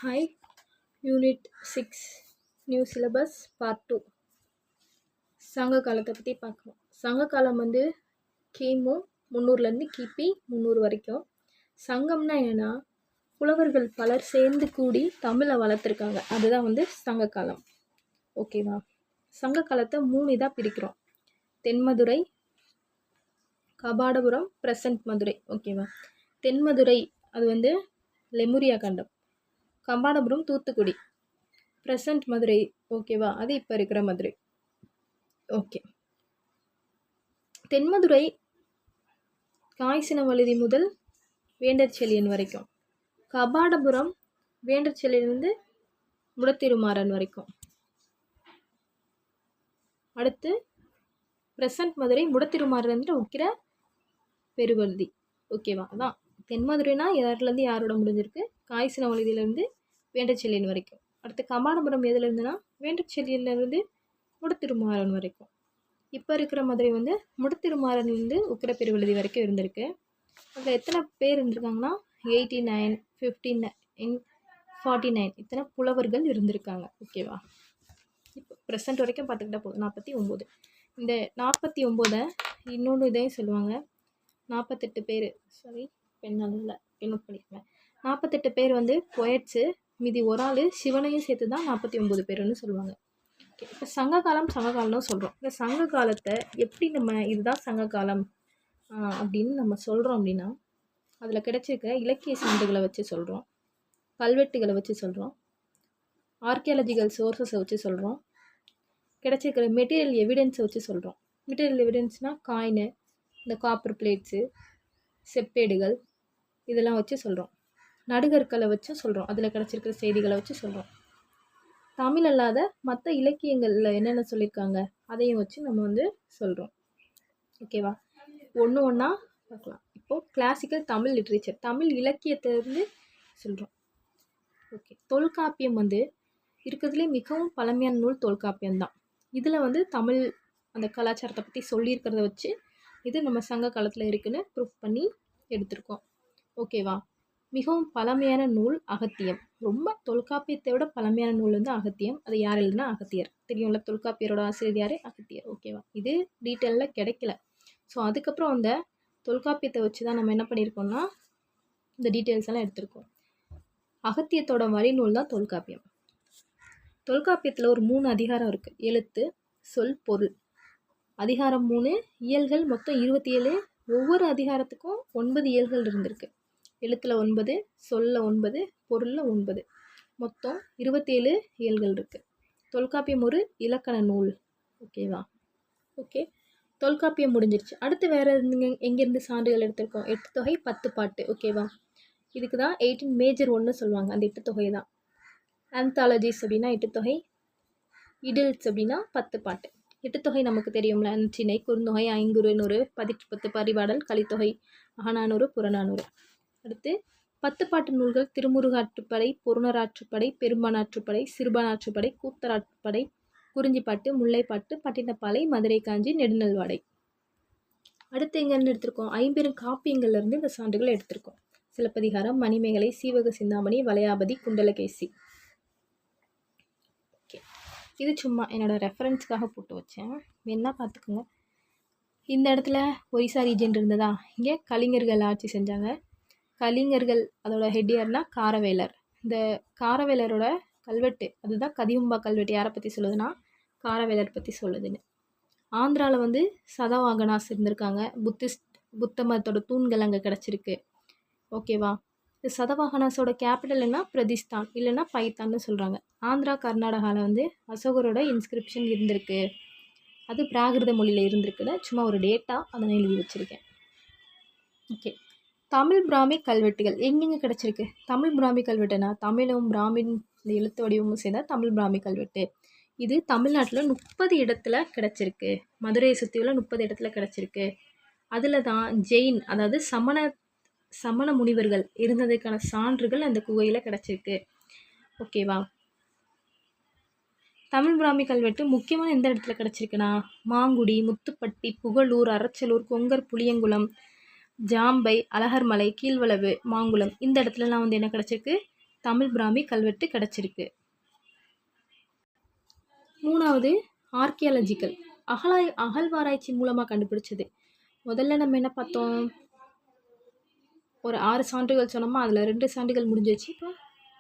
Hi, Unit 6, New Syllabus Part 2. சங்க காலத்தை பற்றி பார்க்கலாம். சங்க காலம் வந்து கிமு 300லேருந்து கிபி 300 வரைக்கும். சங்கம்னா என்னென்னா, புலவர்கள் பலர் சேர்ந்து கூடி தமிழை வளர்த்துருக்காங்க. அதுதான் வந்து சங்க காலம். ஓகேவா? சங்க காலத்தை 3 இதாக பிரிக்கிறோம். தென்மதுரை, கபாடபுரம், பிரசன்ட் மதுரை. ஓகேவா? தென்மதுரை அது வந்து லெமுரியா கண்டம். கபாடபுரம் தூத்துக்குடி. பிரசன்ட் மதுரை. ஓகேவா? அது இப்போ இருக்கிற மதுரை. ஓகே. தென்மதுரை காய்ச்சினவழுதி முதல் வேண்டர் செழியன் வரைக்கும். கபாடபுரம் வேண்டர் செழியன்லேருந்து முடத்திருமாறன் வரைக்கும். அடுத்து பிரசன்ட் மதுரை முடத்திருமாறன் உக்கிர பெருவழுதி. ஓகேவா? அதான் தென்மதுரைனா யாருலேருந்து யாரோட முடிஞ்சிருக்கு? காய்ச்சினவழுதியிலேருந்து வேண்டர் செழியன் வரைக்கும். அடுத்து கபாடபுரம் எதுலேருந்துன்னா வேண்டர் செழியன்லேருந்து முடத்திருமாறன் வரைக்கும். இப்போ இருக்கிற மதுரை வந்து முடத்திருமாறன்லேருந்து உக்கிர பெருவழுதி வரைக்கும் இருந்திருக்கு. அதில் எத்தனை பேர் இருந்திருக்காங்கன்னா 89, 59, 49 இத்தனை புலவர்கள் இருந்திருக்காங்க. ஓகேவா? இப்போ ப்ரெசண்ட் வரைக்கும் பார்த்துக்கிட்டா போதும். 49. இந்த 49 இன்னொன்று இதையும் சொல்லுவாங்க. 48 பேர், சாரி பெண்ணால் நோட் பண்ணிக்கோங்க. 48 பேர் வந்து பொயட்ஸு, மீதி ஒரு ஆள் சிவனையும் சேர்த்து தான் 49 பேருன்னு சொல்லுவாங்க. ஓகே. இப்போ சங்ககாலம்னு சொல்கிறோம். இந்த சங்க காலத்தை எப்படி நம்ம இதுதான் சங்க காலம் அப்படின்னு நம்ம சொல்கிறோம் அப்படின்னா, அதில் கிடைச்சிருக்க இலக்கிய சான்றுகளை வச்சு சொல்கிறோம், கல்வெட்டுகளை வச்சு சொல்கிறோம், ஆர்கியாலஜிக்கல் சோர்ஸஸை வச்சு சொல்கிறோம், கிடைச்சிருக்கிற மெட்டீரியல் எவிடன்ஸை வச்சு சொல்கிறோம். மெட்டீரியல் எவிடன்ஸ்னால் காயினு, இந்த காப்பர் பிளேட்ஸு, செப்பேடுகள் இதெல்லாம் வச்சு சொல்கிறோம். நடுகற்களை வச்சு சொல்கிறோம். அதில் கிடச்சிருக்கிற செய்திகளை வச்சு சொல்கிறோம். தமிழ் அல்லாத மற்ற இலக்கியங்களில் என்னென்ன சொல்லியிருக்காங்க அதையும் வச்சு நம்ம வந்து சொல்கிறோம். ஓகேவா? ஒன்று ஒன்றா பார்க்கலாம். இப்போது கிளாசிக்கல் தமிழ் லிட்ரேச்சர், தமிழ் இலக்கியத்திலேருந்து சொல்கிறோம். ஓகே. தொல்காப்பியம் வந்து இருக்கிறதுலே மிகவும் பழமையான நூல் தொல்காப்பியம்தான். இதில் வந்து தமிழ் அந்த கலாச்சாரத்தை பற்றி சொல்லியிருக்கிறத வச்சு இது நம்ம சங்க காலத்தில் இருக்குதுன்னு ப்ரூஃப் பண்ணி எடுத்திருக்கோம். ஓகேவா? மிகவும் பழமையான நூல் அகத்தியம். ரொம்ப தொல்காப்பியத்தை விட பழமையான நூல் வந்து அகத்தியம். அது யார் எழுதுனா? அகத்தியர். தெரியும்ல, தொல்காப்பியரோட ஆசிரியர் யார்? அகத்தியர். ஓகேவா? இது டீட்டெயிலில் கிடைக்கல. ஸோ அதுக்கப்புறம் அந்த தொல்காப்பியத்தை வச்சு தான் நம்ம என்ன பண்ணியிருக்கோம்னா இந்த டீட்டெயில்ஸ் எல்லாம் எடுத்திருக்கோம். அகத்தியத்தோட வழிநூல் தான் தொல்காப்பியம். தொல்காப்பியத்தில் ஒரு 3 அதிகாரம் இருக்குது. எழுத்து, சொல், பொருள். அதிகாரம் 3, இயல்கள் மொத்தம் 27. ஒவ்வொரு அதிகாரத்துக்கும் 9 இயல்கள் இருந்திருக்கு. எழுத்தில் 9, சொல்ல 9, பொருளில் 9, மொத்தம் 27 இயல்கள் இருக்குது. தொல்காப்பியம் ஒரு இலக்கண நூல். ஓகேவா? ஓகே. தொல்காப்பியம் முடிஞ்சிருச்சு. அடுத்து வேறு எங்கேருந்து சான்றுகள் எடுத்திருக்கோம்? 8 தொகை 10 பாட்டு. ஓகேவா? இதுக்கு தான் 18 மேஜர் 1 சொல்லுவாங்க. அந்த 8 தொகை தான். ஆந்தாலஜிஸ் அப்படின்னா 8 தொகை, இடில்ஸ் அப்படின்னா 10 பாட்டு. 8 தொகை நமக்கு தெரியும்ல. நச்சினை, குறுந்தொகை, ஐங்குறு, நூறு, 10 பரிபாடல், கலித்தொகை, அகநானூறு, புறநானூறு. அடுத்து 10 பாட்டு நூல்கள் திருமுருகாற்றுப்படை, பொருணராற்றுப்படை, பெரும்பானாற்றுப்படை, சிறுபானாற்றுப்படை, கூத்தராற்றுப்படை, குறிஞ்சிப்பாட்டு, முல்லைப்பாட்டு, பட்டினப்பாலை, மதுரை காஞ்சி, நெடுநல்வாடை. அடுத்து எங்கேருந்து எடுத்திருக்கோம்? 50 காப்பியங்கள்லேருந்து இந்த சான்றுகளை எடுத்திருக்கோம். சிலப்பதிகாரம், மணிமேகலை, சீவக சிந்தாமணி, வளையாபதி, குண்டலகேசி. ஓகே. இது சும்மா என்னோடய ரெஃபரன்ஸ்க்காக போட்டு வச்சேன், வேணா பார்த்துக்கோங்க. இந்த இடத்துல ஒரிசா ரீஜன் இருந்ததா? இங்கே கலிங்கர்கள் ஆட்சி செஞ்சாங்க. கலிங்கர்கள் அதோட ஹெட் யார்னா காரவேலர். இந்த காரவேலரோட கல்வெட்டு அதுதான் கதியும்பா கல்வெட்டு. யாரை பற்றி சொல்லுதுன்னா காரவேலர் பற்றி சொல்லுதுன்னு. ஆந்திராவில் வந்து சதவாகனாஸ் இருந்திருக்காங்க. புத்த மதத்தோட தூண்கள் அங்கே கிடச்சிருக்கு. ஓகேவா? இந்த சதவாகனாஸோட கேபிட்டல் என்ன? பிரதிஸ்தான் இல்லைன்னா பைத்தான்னு சொல்கிறாங்க. ஆந்திரா கர்நாடகாவில் வந்து அசோகரோட இன்ஸ்கிரிப்ஷன் இருந்திருக்கு. அது பிராகிருத மொழியில் இருந்திருக்குன்னு சும்மா ஒரு டேட்டா அதை எழுதி வச்சுருக்கேன். ஓகே. தமிழ் பிராமி கல்வெட்டுகள் எங்கெங்கே கிடச்சிருக்கு? தமிழ் பிராமி கல்வெட்டுனா தமிழும் பிராமின் இந்த எழுத்து வடிவமும் சேர்ந்தா தமிழ் பிராமி கல்வெட்டு. இது தமிழ்நாட்டில் 30 இடத்துல கிடச்சிருக்கு. மதுரையை சுற்றியுள்ள 30 இடத்துல கிடச்சிருக்கு. அதில் தான் ஜெயின் அதாவது சமண முனிவர்கள் இருந்ததுக்கான சான்றுகள் அந்த குகையில் கிடச்சிருக்கு. ஓகேவா? தமிழ் பிராமி கல்வெட்டு முக்கியமாக எந்த இடத்துல கிடச்சிருக்குன்னா மாங்குடி, முத்துப்பட்டி, புகழூர், அரச்சலூர், கொங்கர், புளியங்குளம், ஜாம்பை, அழகர்மலை, கீழ்வளவு, மாங்குளம் இந்த இடத்துலலாம் வந்து என்ன கிடச்சிருக்கு? தமிழ் பிராமி கல்வெட்டு கிடச்சிருக்கு. 3வது ஆர்கியாலஜிக்கல், அகழ்வாராய்ச்சி மூலமாக கண்டுபிடிச்சது. முதல்ல நம்ம என்ன பார்த்தோம், ஒரு 6 சான்றுகள் சொன்னோமா, அதில் 2 சான்றுகள் முடிஞ்சிச்சு. இப்போ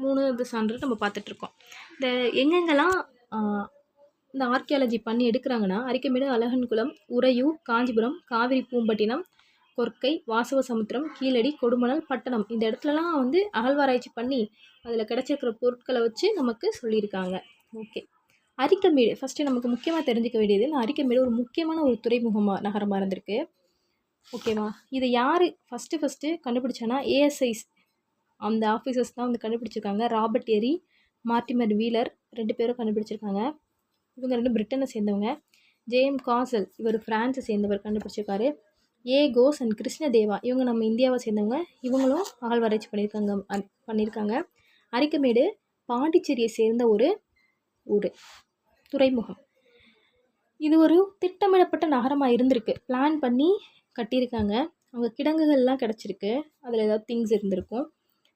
3வது சான்று நம்ம பார்த்துட்ருக்கோம். இந்த எங்கெங்கெல்லாம் இந்த ஆர்கியாலஜி பண்ணி எடுக்கிறாங்கன்னா, அரிக்கமேடு, அழகன்குளம், உறையூர், காஞ்சிபுரம், காவிரி பூம்பட்டினம், கொர்க்கை, வாசவசமுத்திரம், கீழடி, கொடுமணல், பட்டணம், இந்த இடத்துலலாம் வந்து அகழ்வாராய்ச்சி பண்ணி அதில் கிடச்சிருக்கிற பொருட்களை வச்சு நமக்கு சொல்லியிருக்காங்க. ஓகே, அரிக்கமேடு ஃபஸ்ட்டு நமக்கு முக்கியமாக தெரிஞ்சுக்க வேண்டியது, இந்த அரிக்கமேடு ஒரு முக்கியமான ஒரு துறைமுகமாக நகரமாக இருந்திருக்கு. ஓகேவா, இதை யார் ஃபஸ்ட்டு கண்டுபிடிச்சானா ஏஎஸ்ஐஸ் அந்த ஆஃபீஸர்ஸ் தான் வந்து கண்டுபிடிச்சிருக்காங்க. ராபர்ட் எரி, மார்டிமர் வீலர் 2 பேரும் கண்டுபிடிச்சிருக்காங்க. இவங்க 2 பிரிட்டனை சேர்ந்தவங்க. ஜேஎம் காசல் இவர் ஃப்ரான்ஸை சேர்ந்தவர் கண்டுபிடிச்சிருக்காரு. ஏ கோஸ் அண்ட் கிருஷ்ணதேவா இவங்க நம்ம இந்தியாவை சேர்ந்தவங்க, இவங்களும் அகழ்வாராய்ச்சி பண்ணியிருக்காங்க. அரிக்கமேடு பாண்டிச்சேரியை சேர்ந்த ஒரு துறைமுகம். இது ஒரு திட்டமிடப்பட்ட நகரமாக இருந்திருக்கு. பிளான் பண்ணி கட்டியிருக்காங்க. அவங்க கிடங்குகள்லாம் கிடச்சிருக்கு. அதில் ஏதாவது திங்ஸ் இருந்திருக்கும்.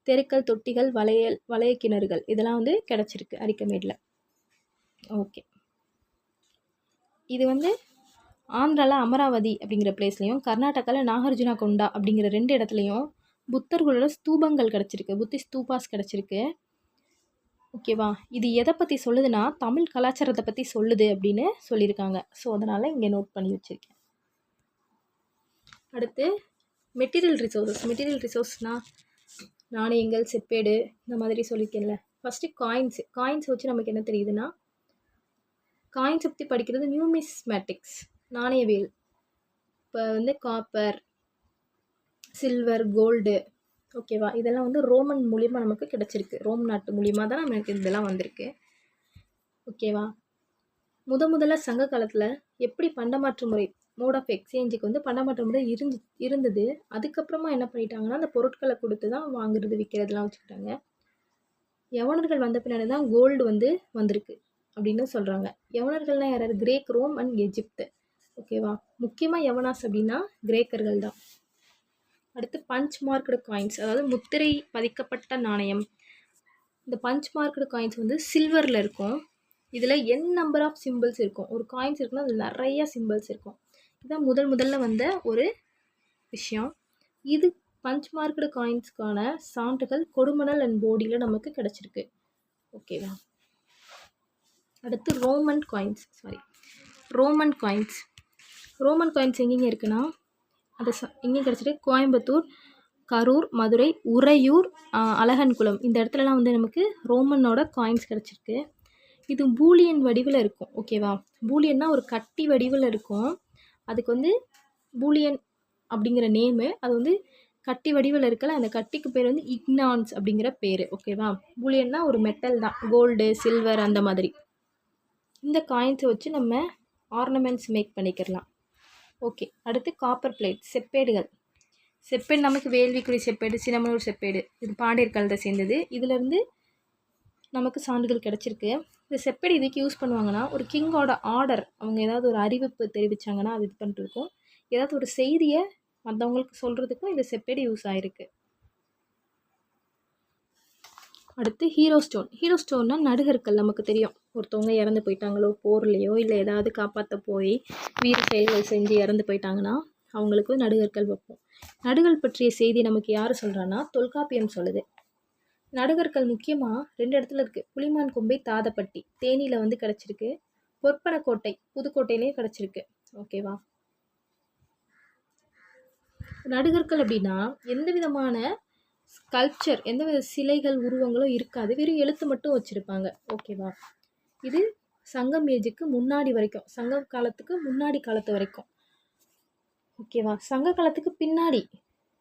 தெருக்கள், தொட்டிகள், வளைய கிணறுகள் இதெல்லாம் வந்து கிடச்சிருக்கு அரிக்கமேடில். ஓகே, இது வந்து ஆந்திராவில் அமராவதி அப்படிங்கிற பிளேஸ்லையும், கர்நாடகாவில் நாகார்ஜுனா கொண்டா அப்படிங்கிற 2 இடத்துலையும் புத்தர்களோட ஸ்தூபங்கள் கிடச்சிருக்கு. புத்தி ஸ்தூபாஸ் கிடச்சிருக்கு. ஓகேவா, இது எதை பற்றி சொல்லுதுன்னா தமிழ் கலாச்சாரத்தை பற்றி சொல்லுது அப்படின்னு சொல்லியிருக்காங்க. ஸோ அதனால் இங்கே நோட் பண்ணி வச்சுருக்கேன். அடுத்து மெட்டீரியல் ரிசோர்ஸ்னால் நாணயங்கள், செப்பேடு இந்த மாதிரி சொல்லியிருக்கேன்ல. ஃபஸ்ட்டு காயின்ஸ் வச்சு நமக்கு என்ன தெரியுதுன்னா, காயின்ஸ் பற்றி படிக்கிறது நியூமிஸ்மேட்டிக்ஸ், நாணயவியல். இப்போ வந்து காப்பர், சில்வர், கோல்டு, ஓகேவா, இதெல்லாம் வந்து ரோமன் மூலியமாக நமக்கு கிடச்சிருக்கு. ரோம் நாட்டு மூலியமாக தான் நமக்கு இதெல்லாம் வந்திருக்கு. ஓகேவா, முதல்ல சங்க காலத்தில் எப்படி பண்டமாற்று முறை, மோட் ஆஃப் எக்ஸ்சேஞ்சுக்கு வந்து பண்டமாற்று முறை இருந்தது. அதுக்கப்புறமா என்ன பண்ணிட்டாங்கன்னா, அந்த பொருட்களை கொடுத்து தான் வாங்குறது, விற்கிறதுலாம் வச்சுக்கிட்டாங்க. யவனர்கள் வந்த பின்னாடி தான் கோல்டு வந்து வந்திருக்கு அப்படின்னு சொல்கிறாங்க. யவனர்கள்னால் யாராவது, கிரேக், ரோம் அண்ட் எஜிப்து. ஓகேவா, முக்கியமாக யவனாஸ் அப்படின்னா கிரேக்கர்கள் தான். அடுத்து பஞ்ச் மார்க்டு காயின்ஸ், அதாவது முத்திரை பதிக்கப்பட்ட நாணயம். இந்த பஞ்ச் மார்க்டு காயின்ஸ் வந்து சில்வரில் இருக்கும். இதில் n நம்பர் ஆஃப் சிம்பிள்ஸ் இருக்கும். ஒரு காயின்ஸ் இருக்குன்னா அதில் நிறைய சிம்பிள்ஸ் இருக்கும். இதுதான் முதல்ல வந்த ஒரு விஷயம். இது பஞ்ச் மார்க்டு காயின்ஸ்க்கான சான்றுகள் கொடுமணல் அண்ட் போடியில் நமக்கு கிடச்சிருக்கு. ஓகேவா, அடுத்து ரோமன் காயின்ஸ் எங்கெங்கே இருக்குன்னா, அது எங்கேயும் கிடச்சிருக்கு. கோயம்புத்தூர், கரூர், மதுரை, உறையூர், அழகன்குளம் இந்த இடத்துலலாம் வந்து நமக்கு ரோமனோட காயின்ஸ் கிடச்சிருக்கு. இது பூலியன் வடிவில் இருக்கும். ஓகேவா, பூலியன்னா ஒரு கட்டி வடிவில் இருக்கும். அதுக்கு வந்து பூலியன் அப்படிங்கிற நேமு. அது வந்து கட்டி வடிவில் இருக்கல, அந்த கட்டிக்கு பேர் வந்து இக்னான்ஸ் அப்படிங்கிற பேர். ஓகேவா, பூலியன்னா ஒரு மெட்டல் தான், கோல்டு, சில்வர் அந்த மாதிரி. இந்த காயின்ஸை வச்சு நம்ம ஆர்னமெண்ட்ஸ் மேக் பண்ணிக்கிறலாம். ஓகே, அடுத்து காப்பர் பிளேட், செப்பேடு நமக்கு வேள்விக்குறி செப்பேடு, சின்னமனூர் செப்பேடு, இது பாண்டியர் காலத்தை சேர்ந்தது. இதிலேருந்து நமக்கு சான்றுகள் கிடச்சிருக்கு. இந்த செப்பேடு இதுக்கு யூஸ் பண்ணுவாங்கன்னா, ஒரு கிங்கோட ஆர்டர், அவங்க ஏதாவது ஒரு அறிவிப்பு தெரிவித்தாங்கன்னா அது இது பண்ணுறதுக்கும், ஏதாவது ஒரு செய்தியை மற்றவங்களுக்கு சொல்கிறதுக்கும் இந்த செப்பேடு யூஸ் ஆகிருக்கு. அடுத்து ஹீரோ ஸ்டோன்னா நடுகற்கள். நமக்கு தெரியும், ஒருத்தவங்க இறந்து போயிட்டாங்களோ, போர்லையோ இல்லை ஏதாவது காப்பாற்ற போய் வீர செயல்கள் செஞ்சு இறந்து போயிட்டாங்கன்னா அவங்களுக்கு நடுகற்கள் வைப்போம். நடுகள் பற்றிய செய்தி நமக்கு யார் சொல்கிறான்னா, தொல்காப்பியம் சொல்லுது. நடுகற்கள் முக்கியமாக 2 இடத்துல இருக்குது. புலிமான் கொம்பை, தாதப்பட்டி, தேனியில் வந்து கிடச்சிருக்கு. பொற்பனக்கோட்டை, புதுக்கோட்டையிலையும் கிடச்சிருக்கு. ஓகேவா, நடுகற்கள் அப்படின்னா எந்த விதமான ஸ்கல்ப்சர், எந்த வித சிலைகள், உருவங்களும் இருக்காது. வெறும் எழுத்து மட்டும் வச்சுருப்பாங்க. ஓகேவா, இது சங்கம் ஏஜுக்கு முன்னாடி வரைக்கும், சங்க காலத்துக்கு முன்னாடி காலத்து வரைக்கும். ஓகேவா, சங்க காலத்துக்கு பின்னாடி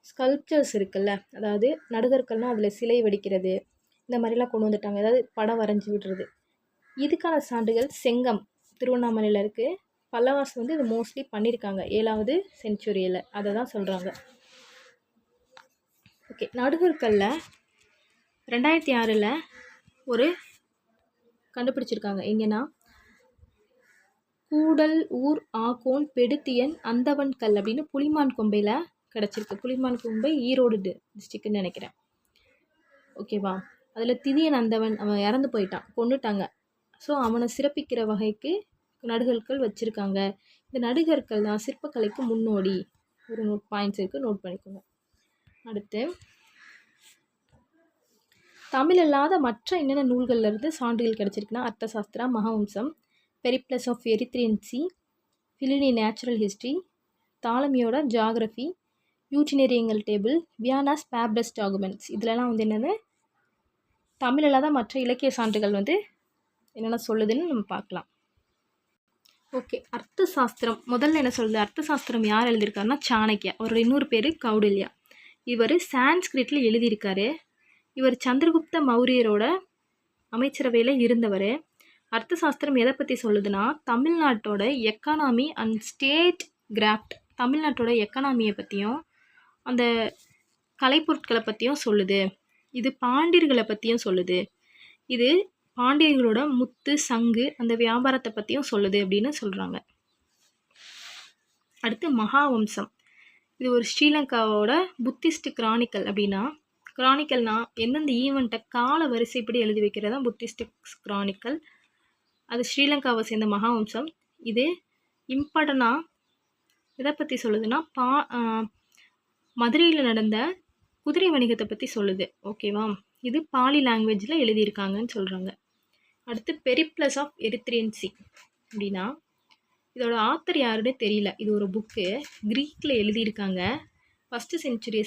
ஸ்கல்ப்சர்ஸ் இருக்குல்ல, அதாவது நடுகற்கள்னால் அதில் சிலை வடிக்கிறது இந்த மாதிரிலாம் கொண்டு வந்துட்டாங்க. அதாவது படம் வரைஞ்சி விடுறது. இதுக்கான சான்றுகள் செங்கம் திருவண்ணாமலையில் இருக்குது. பல்லவாஸ் வந்து இது மோஸ்ட்லி பண்ணியிருக்காங்க 7வது செஞ்சுரியில், அதை தான் சொல்கிறாங்க. ஓகே, நடுகற்களில் 2006 ஒரு கண்டுபிடிச்சிருக்காங்க. எங்கன்னா, கூடல் ஊர் ஆகோன் பெடுத்தியன் அந்தவன் கல் அப்படின்னு புலிமான் கொம்பையில் கிடச்சிருக்கு. புலிமான் கொம்பை ஈரோடு டிஸ்ட்ரிக்ட்னு நினைக்கிறேன். ஓகேவா, அதில் திதியன் அந்தவன் அவன் இறந்து போயிட்டான், கொன்னுட்டாங்க. ஸோ அவனை சிறப்பிக்கிற வகைக்கு நடுகற்கள் வச்சுருக்காங்க. இந்த நடுகற்கள் தான் சிற்பக்கலைக்கு முன்னோடி. ஒரு பாயிண்ட்ஸ் இருக்குது, நோட் பண்ணிக்கோங்க. அடுத்து தமிழ் அல்லாத மற்ற என்னென்ன நூல்கள்லேருந்து சான்றுகள் கிடச்சிருக்குன்னா அர்த்தசாஸ்திரா, மகாவம்சம், Periplus of Erythraean sea, Pliny natural history, தாலமியோட ஜாகிரஃபி, யூட்டினரியங்கள் டேபிள், வியானாஸ் பேப்ரஸ் டாகுமெண்ட்ஸ். இதிலலாம் வந்து என்னென்னு தமிழ் அல்லாத மற்ற இலக்கிய சான்றுகள் வந்து என்னென்ன சொல்லுதுன்னு நம்ம பார்க்கலாம். ஓகே, அர்த்த சாஸ்திரம் முதல்ல என்ன சொல்லுது? அர்த்த சாஸ்திரம் யார் எழுதியிருக்காருன்னா சாணக்கியா. அவரோட இன்னொரு பேர் கௌடில்யா. இவர் சான்ஸ்கிரிட்டில் எழுதியிருக்காரு. இவர் சந்திரகுப்த மௌரியரோட அமைச்சரவையில் இருந்தவர். அர்த்த சாஸ்திரம் எதை பற்றி சொல்லுதுன்னா தமிழ்நாட்டோட எக்கானாமி அண்ட் ஸ்டேட் கிராஃப்ட், தமிழ்நாட்டோட எக்கானாமியை பற்றியும் அந்த கலைப்பொருட்களை பற்றியும் சொல்லுது. இது பாண்டியர்களை பற்றியும் சொல்லுது. இது பாண்டியர்களோட முத்து, சங்கு, அந்த வியாபாரத்தை பற்றியும் சொல்லுது அப்படின்னு சொல்கிறாங்க. அடுத்து மகாவம்சம். இது ஒரு ஸ்ரீலங்காவோட புத்திஸ்ட் கிரானிக்கல். அப்படின்னா கிரானிக்கல்னா எந்தெந்த ஈவெண்ட்டை கால வரிசைப்படி எழுதி வைக்கிறதா புத்திஸ்ட் கிரானிக்கல். அது ஸ்ரீலங்காவை சேர்ந்த மகாவம்சம். இது இம்பார்ட்டனாக எதை பற்றி சொல்லுதுன்னா மதுரையில் நடந்த குதிரை வணிகத்தை பற்றி சொல்லுது. ஓகேவா? இது பாலி லாங்குவேஜில் எழுதியிருக்காங்கன்னு சொல்கிறாங்க. அடுத்து பெரிப்ளஸ் ஆஃப் எரித்ரியன் சி அப்படின்னா இதோட ஆத்தர் யாருன்னு தெரியல. இது ஒரு புக்கு, க்ரீக்கில் எழுதியிருக்காங்க. 1st செஞ்சுரியை